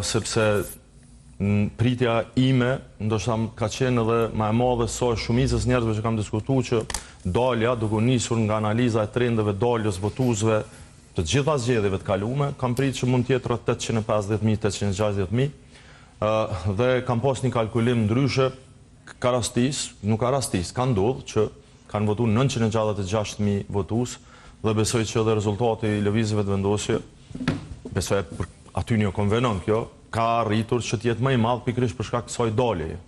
sepse pritja ime, ndoshta ka qenë edhe më e madhe sa shumicës njerëzve që kam diskutuar që dalja duke nisur nga analiza e trendeve daljes votuesve të gjitha zgjedhjeve të kaluara, kam pritur që mund të jetë rreth 850.000, 860.000, dhe kam pas një kalkulim ndryshe, ka rastis, nuk ka rastis, ka ndodhur që kanë votuar 966.000 votues dhe besoj që edhe rezultati i lëvizjeve të vendosje, besoj aty një konvenon kjo, ka arritur që të jetë më i madh pikërisht për shkak të kësaj daljeje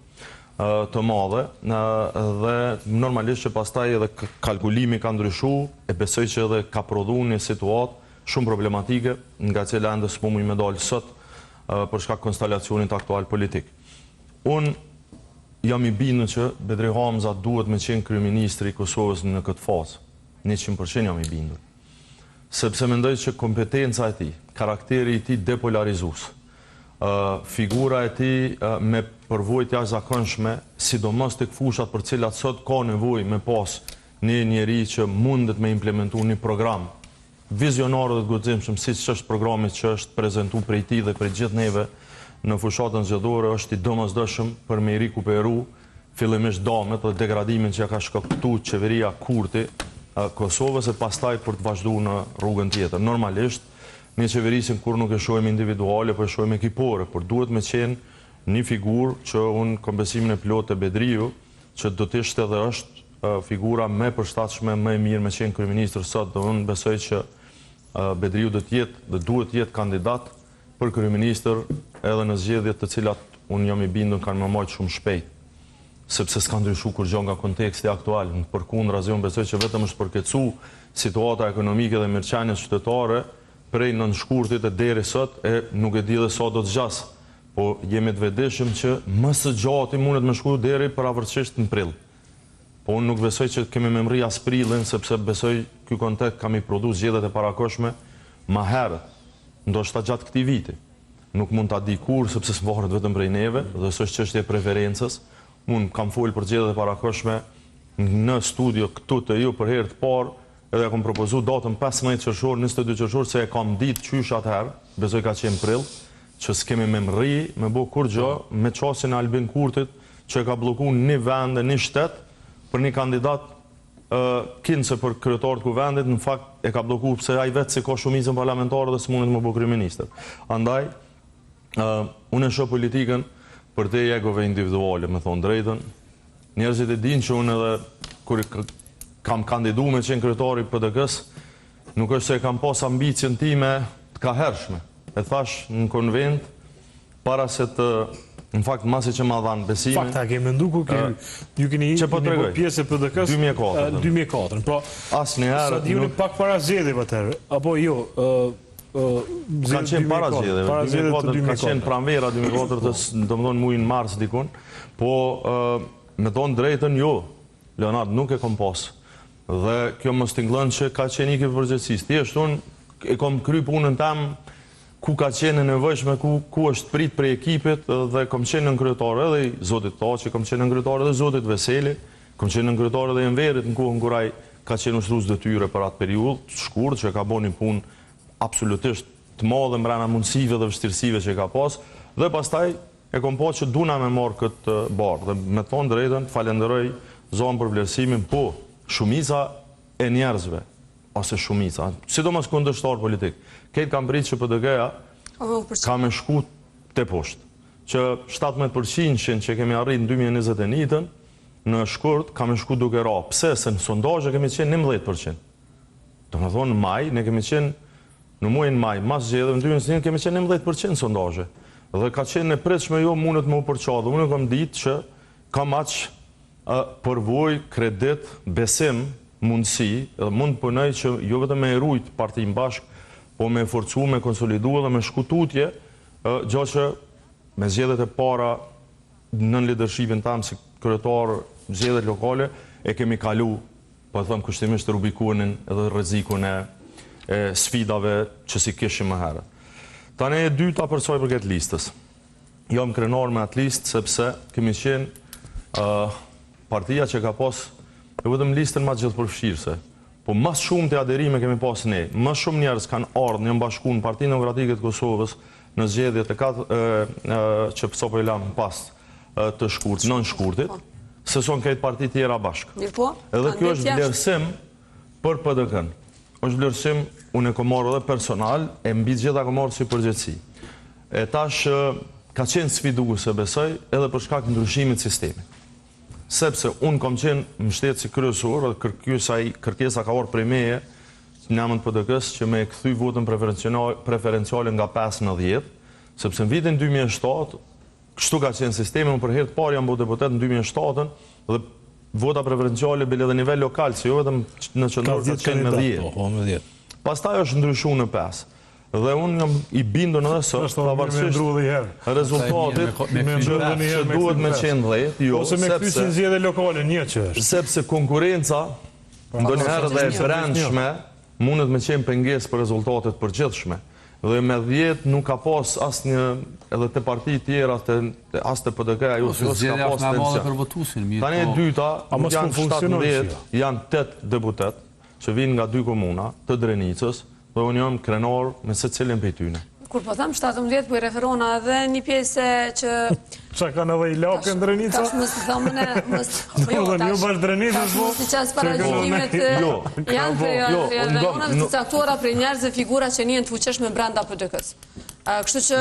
të madhe dhe normalisht që pastaj edhe kalkulimi ka ndryshuar e besoj që edhe ka prodhuar një situatë shumë problematike nga cila ende s'po mund me dalë sot për shkak konstelacionit aktual politik. Unë jam i bindur që Bedri Hamza duhet me qenë kryeministri i Kosovës në këtë fazë. 100% jam i bindur. Sepse mendoj që kompetenca e tij, karakteri i tij depolarizues, figura e tij me përvojë të jashtëzakonshme, sidomos tek fushat për cilat sot ka nevojë me pas një njerëz që mundet me implementu një program vizionar dhe të guximshëm, siç është programi që është prezantuar prej tij dhe prej gjithë neve në fushatën zgjedhore, është i domosdoshëm për me i rikuperu fillimisht damet dhe degradimin që ka shkaktuar qeveria Kurti Kosovës e pastaj për të vazhduar në rrugën tjetër. Normalisht një qeverisin kur nuk e shohim individuale, por e shohim ekipore, por duhet me qenë një figurë që unë kam besimin e plot të Bedriu, që do të ishte dhe është figura më e përshtatshme, më e mirë me qenë kryeministër sot, dhe unë besoj që Bedriu do të jetë dhe duhet të jetë kandidat për kryeministër edhe në zgjedhjet të cilat unë jam i bindur kanë më marrë shumë shpejt, sepse s'ka ndryshuar kurrë nga konteksti aktual. Përkundrazi unë besoj që vetëm është përkecu situata ekonomike dhe mirëqenies qytetare prej nënshkurtit e deri sot e nuk e di dhe sa do të zgjas. Po jemi të vetëdijshëm që më së gjati mundet me shku deri pavarësisht në prill. Po unë nuk besoj që kemi me mri as prillin, sepse besoj ky kontekst kam i prodhuar zgjedhjet e parakohshme më herët, ndoshta gjatë këtij viti. Nuk mund ta di kur sepse s'varet vetëm prej neve, dhe s'është çështje preferencës. Unë kam folur për zgjedhjet e parakohshme në studio këtu të ju për herë të parë, edhe kam propozu datën 15 qershor, 22 qershor, se e kam ditë qysh atëherë, besoj ka qenë prill, që s'kemi me mri, me bo kur gjë, me qasin e Albin Kurtit, që e ka bloku një vend e një shtet, për një kandidat kinëse për kryetar të kuvendit, në fakt e ka bloku pse ai vetë si ka shumicën parlamentare dhe s'mundet më bo kryeministër. Andaj, unë e shoh politikën për te egove individuale, me thonë drejtën. Njerëzit e dinë që unë edhe kur kam kandidu me qenë kryetari i PDK-s, nuk është se kam pas ambicjen time të kahershme. E thash në konvent, para se të, në fakt, masi që ma dhanë besimin... Fakta, ke mendu ku ju keni një pjesë e PDK-s 2004. Po, sa dhjuni pak para zgjedhjeve atëherë, apo jo... Ka qenë para zgjedhjeve, 2004, ka qenë pranvera 2004, do më thonë mujin mars dikun, po me thonë drejtën jo, Leonard, nuk e kom pas. Dhe kjo më stinglën që ka qenë i përgjithësisë. Thjesht unë e kom kry punën tam ku ka qenë e nevojshme, ku është prit prej ekipit dhe kom qenë në kryetar edhe i Zotit Taçi, kom qenë në kryetar edhe Zotit Veseli, kom qenë në kryetar edhe i Enverit në kohën kur ai ka qenë ushtrues detyre për atë periudhë të shkurt që ka bënë një punë absolutisht të madhe mbrana mundësive dhe vështirësive që ka pas, dhe pastaj e kom pa që duna me marrë këtë barë. Dhe me thonë drejtën, falenderoj zonë për vlerësimin, po shumica e njerëzve, ose shumica, sidomos kundërshtar politik, këtë kam pritë që PDK-ja ka me shku të poshtë, që 17% që kemi arrit në 2021 në shkurt ka me shku duke ra. Pse? Se në sondazhe kemi qenë 11%. Do me thonë në maj, ne kemi qenë në muajin maj, mas zgjedhjeve në 2021 kemi qenë 11% sondazhe. Dhe ka qenë e pritshme jo mundet më u përçadhe. Unë kam ditë që kam aq përvojë, kredit, besim, mundësi, dhe mund punoj që jo vetëm me rujt partin bashk, po me forcu, me konsolidu dhe me shkututje, gjatë që me zgjedhjet e para në lidershipin tam si kryetar zgjedhjet lokale e kemi kalu, po të them kushtimisht Rubikonin edhe rrezikun e sfidave që si kishim më herët. Tani e dyta për çfarë përket listës. Jam krenar me atë listë sepse kemi qenë partia që ka pas e vetëm listën më gjithëpërfshirëse. Po më shumë të aderime kemi pas ne. Më shumë njerëz kanë ardhur në bashkuar në Partinë Demokratike të Kosovës në zgjedhjet që pëso po i lamë pas të shkurt, nën shkurtit, se son këtë parti tjera bashkë. Edhe kjo është vlerësim për PDK-n. është vlerësim, unë e komorë edhe personal, e mbi gjitha komorë si përgjithësi. E tash ka qenë sfiduese besoj edhe për shkak ndryshimit sistemi. Sepse unë kom qenë mbështetësi kryesor dhe kërkesa ka orë prej meje në emën PDK-s që me kthy votën preferenciale nga 5 në 10, sepse në vitin 2007, kështu ka qenë sistemi, unë për herë të parë jam bërë deputet në 2007 dhe vota preferenciale bile dhe nivel lokal, që jo vetëm në qendror ka qenë me 10. Pastaj është ndryshuar në 5. Dhe unë jam i bindur edhe sot, pavarësisht rezultatit që duhet me qenë 10, jo, ose me kthysin zgjedhje lokale, një që është. Sepse konkurenca, ndonjëherë dhe e brendshme, mundet me qenë pengesë për rezultatet përgjithshme. Dhe me 10 nuk ka pas asnjë, edhe të parti tjera, as të PDK-a, jo s'ka pas tension. Tani e dyta, nuk janë 17, janë 8 deputet, që vinë nga 2 komuna, të Drenicës, dhe unë jam krenar me se cilin për i tyne. Kur po tham 17, po i referona edhe një pjesë që... Qa kanë edhe i lakë në Drenica? Tash mësë të thamën e... Një bashkë Drenicës, po? Tash mësë të qasë paragjimet janë për unave të caktuara për njerëz dhe figura që njën të fuqeshme brenda PDK-s. Kështu që...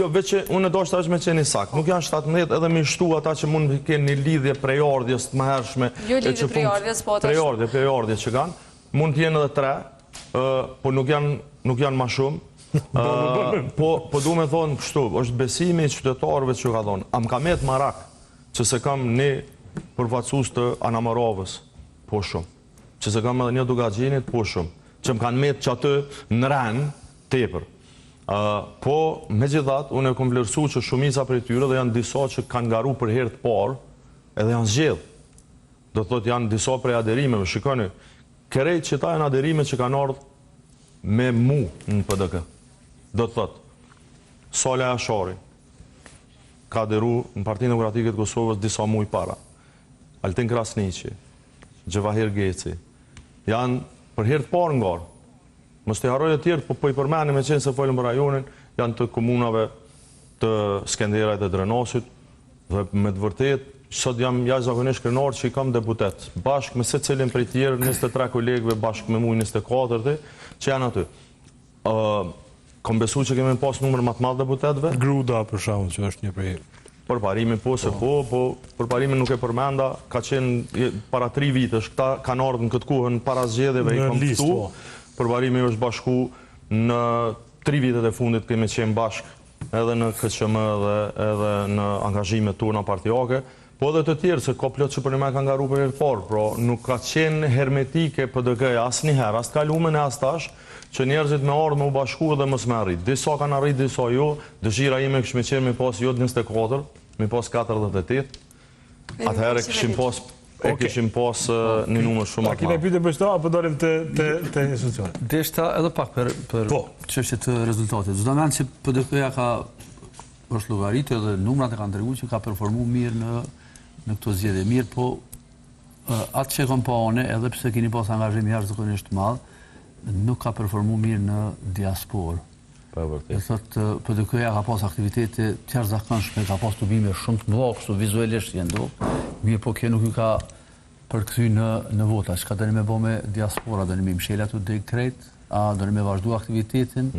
Jo, veç që unë e do shta është me qeni sakë. Nuk janë 17 edhe me shtu ata që mund të kenë një lidhje prejardhjes të mëhershme. Jo lidhje prejardhjes, po tash... Prejardhje që kanë. Mund të jenë edhe 3, po nuk janë ma shumë. Po du me thonë kështu, është besimi i qytetarëve që ka thonë, am ka met marak që se kam një përfaqësues të Anamarovës, po shumë, që se kam edhe një Dugaxhinit, po shumë, që më kanë met që atë në rënë, tepër. Po, me gjithat, unë e kom vlerësu që shumica për tyre dhe janë disa që kanë garu për herë të parë, edhe janë zgjedh. Do të thotë janë disa prej aderimeve, shikoni, kërejt që ta janë aderime që kanë ardhë me mu në PDK. Do të thotë, Sale Ashari ka aderu në Partinë Demokratike të Kosovës disa muj para. Altin Krasniqi, Gjevahir Geci, janë për herë të parë ngarë. Mos të harroj e tjerë, po i përmeni me qenë se folën për rajonin, janë të komunave të Skenderajt dhe Drenosit, dhe me të vërtet, sot jam jashtëzakonisht krenar që i kam deputet, bashkë me se cilin për i tjerë, 23 kolegëve, bashkë me mu 24, që janë aty. Kom besu që kemi pas numër më të madh deputetëve. Gruda për shkakun që është një prej. Përparimi po se po përparimi nuk e përmenda, ka qenë para 3 vitesh, këta kanë ardhur në këtë kohën para zgjedhjeve i kam këtu. Përparimi është bashku në 3 vitet e fundit kemi qenë bashkë edhe në KQM dhe edhe në angazhimet tona partijake, po edhe të tjerë se ka plot që për një me kanë garu për herë parë, pro nuk ka qenë hermetike PDK-ja asnjëherë, as kalumen e as tash, që njerëzit me ardhë me u bashku dhe mësë me arrit. Disa kanë arrit, disa jo. Dëshira ime këshme qenë me pas jo 24, me pas 48. Atëherë këshim pas një numër shumë atë. A kine pyte për qëta, apo dorim të institucionit? Deshta edhe pak për qështje të rezultatit. Zdo menë që PDK-ja ka është logaritë edhe numrat e kanë tregu që ka performu mirë në këto zgjedhje. Mirë, po atë që kom pa one, edhe pse keni pas angazhim jashtëzakonisht madh, nuk ka performu mirë në diasporë. Dhe thotë, PDK-ja ka pas aktivitete të jashtëzakonshme, ka pas tubime shumë të mëdha, kështu vizualisht janë do. Mirë, po kjo nuk ju ka përkthy në vota. Çka doni me bë me diaspora, doni me mshela tu drejt krejt, a doni me vazhdu aktivitetin?